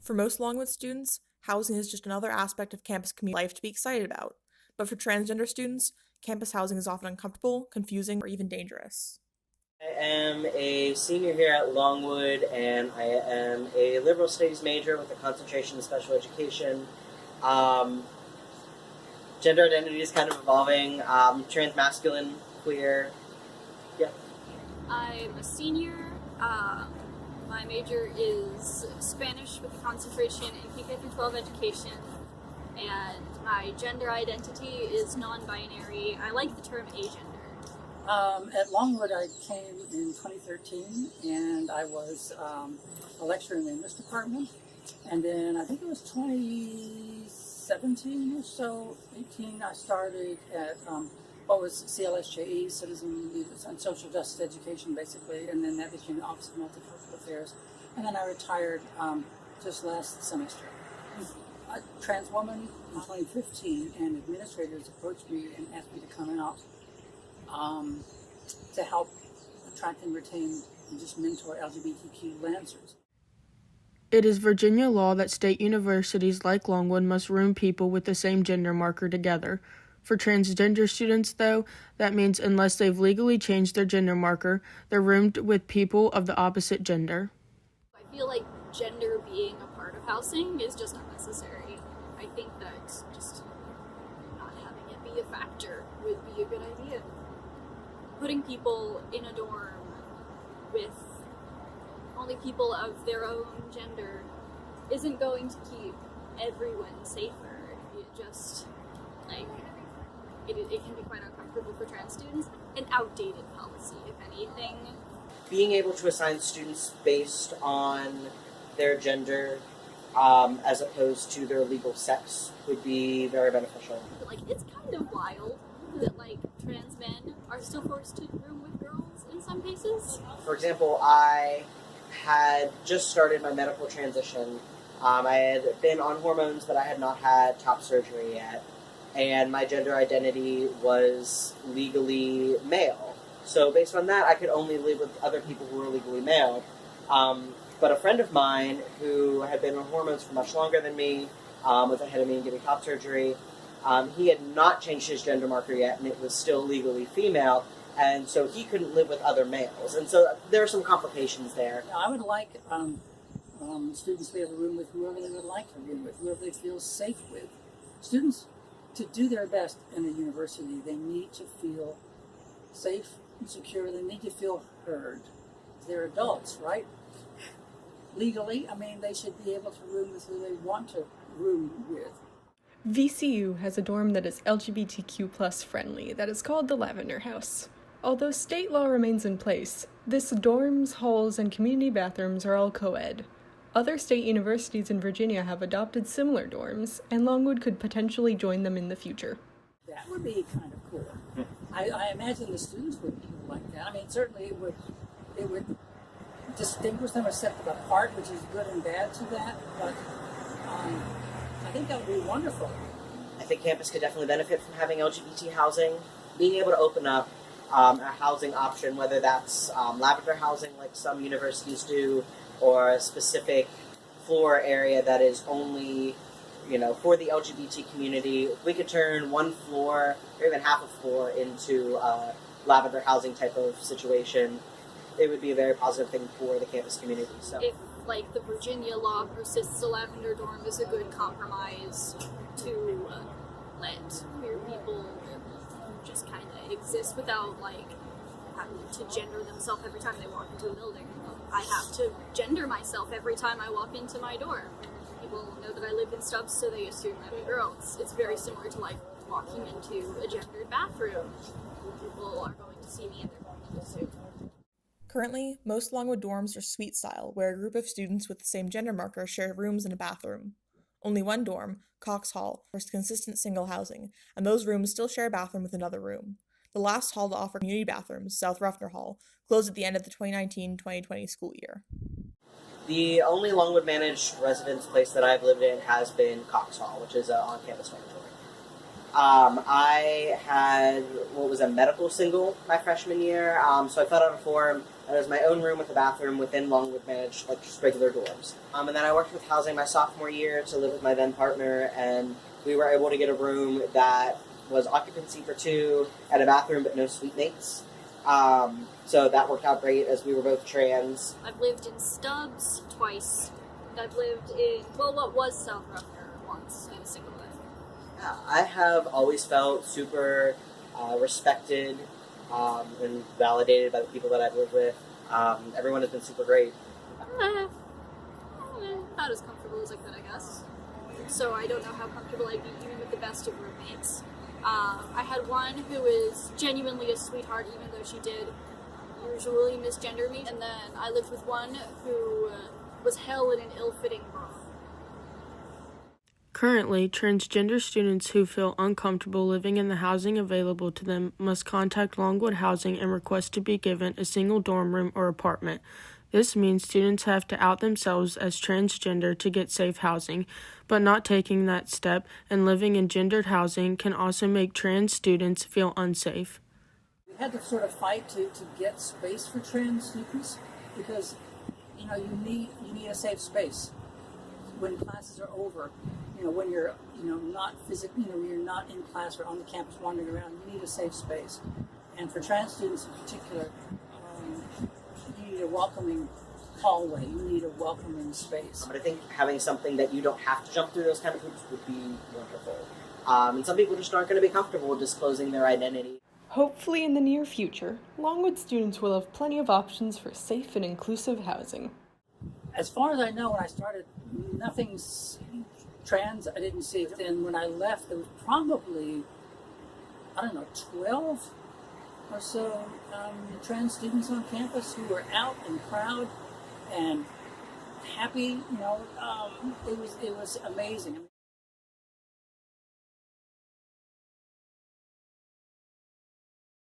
For most Longwood students, housing is just another aspect of campus community life to be excited about. But for transgender students, campus housing is often uncomfortable, confusing, or even dangerous. I am a senior here at Longwood, and I am a liberal studies major with a concentration in special education. Um, Gender identity is kind of evolving. Transmasculine, queer. Yeah. I'm a senior. My major is Spanish with a concentration in PK through 12 education, and my gender identity is non-binary. I like the term agender. At Longwood, I came in 2013, and I was a lecturer in the English department. And then I think it was 2017 or so, 18, I started at what was CLSJE, Citizen Leaders and Social Justice Education, basically, and then that became the Office of Multicultural Affairs. And then I retired just last semester. A trans woman in 2015, and administrators approached me and asked me to come out to help attract and retain and just mentor LGBTQ Lancers. It is Virginia law that state universities like Longwood must room people with the same gender marker together. For transgender students, though, that means unless they've legally changed their gender marker, they're roomed with people of the opposite gender. I feel like gender being a part of housing is just unnecessary. I think that just not having it be a factor would be a good idea. Putting people in a dorm with only people of their own gender isn't going to keep everyone safer. It just, it can be quite uncomfortable for trans students. An outdated policy, if anything. Being able to assign students based on their gender as opposed to their legal sex would be very beneficial. But, it's kind of wild that, trans men are still forced to room with girls in some cases. For example, I had just started my medical transition. I had been on hormones, but I had not had top surgery yet. And my gender identity was legally male. So based on that, I could only live with other people who were legally male. But a friend of mine who had been on hormones for much longer than me, was ahead of me in getting top surgery, he had not changed his gender marker yet, and it was still legally female, and so he couldn't live with other males. And so there are some complications there. Yeah, I would like students to be able to room with whoever they would like to room with, whoever they feel safe with. Students, to do their best in a university, they need to feel safe and secure. They need to feel heard. They're adults, right? Legally, they should be able to room with who they want to room with. VCU has a dorm that is LGBTQ plus friendly that is called the Lavender House. Although state law remains in place, this dorms, halls, and community bathrooms are all co-ed. Other state universities in Virginia have adopted similar dorms, and Longwood could potentially join them in the future. That would be kind of cool. I imagine the students would like that. Certainly it would distinguish them or set them apart, which is good and bad to that, but I think that would be wonderful. I think campus could definitely benefit from having LGBT housing. Being able to open up a housing option, whether that's lavender housing like some universities do, or a specific floor area that is only, for the LGBT community. We could turn one floor, or even half a floor, into a lavender housing type of situation. It would be a very positive thing for the campus community. So, if the Virginia law persists, a lavender dorm is a good compromise to let queer people just kind of exist without having to gender themselves every time they walk into a building. I have to gender myself every time I walk into my dorm. People know that I live in Stubbs, so they assume I'm a girl. It's very similar to walking into a gendered bathroom. People are going to see me and they're going to assume. Currently, most Longwood dorms are suite style, where a group of students with the same gender marker share rooms and a bathroom. Only one dorm, Cox Hall, offers consistent single housing, and those rooms still share a bathroom with another room. The last hall to offer community bathrooms, South Ruffner Hall, closed at the end of the 2019-2020 school year. The only Longwood managed residence place that I've lived in has been Cox Hall, which is an on-campus dormitory. I had what was a medical single my freshman year, so I filled out a form. It was my own room with a bathroom within Longwood managed, like just regular dorms. And then I worked with housing my sophomore year to live with my then partner, and we were able to get a room that was occupancy for 2 and a bathroom but no suite mates. So that worked out great as we were both trans. I've lived in Stubbs twice. I've lived in, well, what was South Ruffner once in a single life. Yeah, I have always felt super respected and validated by the people that I've lived with. Everyone has been super great. Not as comfortable as I could, I guess. So I don't know how comfortable I'd be even with the best of roommates. I had one who was genuinely a sweetheart, even though she did usually misgender me. And then I lived with one who was hell in an ill-fitting bra. Currently, transgender students who feel uncomfortable living in the housing available to them must contact Longwood Housing and request to be given a single dorm room or apartment. This means students have to out themselves as transgender to get safe housing, but not taking that step and living in gendered housing can also make trans students feel unsafe. We had to sort of fight to get space for trans students because, you need a safe space when classes are over. When you're, not physically, you're not in class or on the campus wandering around, you need a safe space. And for trans students in particular, you need a welcoming hallway, you need a welcoming space. But I think having something that you don't have to jump through those kind of hoops would be wonderful. And some people just aren't going to be comfortable disclosing their identity. Hopefully in the near future, Longwood students will have plenty of options for safe and inclusive housing. As far as I know, when I started, nothing's trans I didn't see. And when I left, there was probably, 12 or so trans students on campus who were out and proud and happy. It was amazing.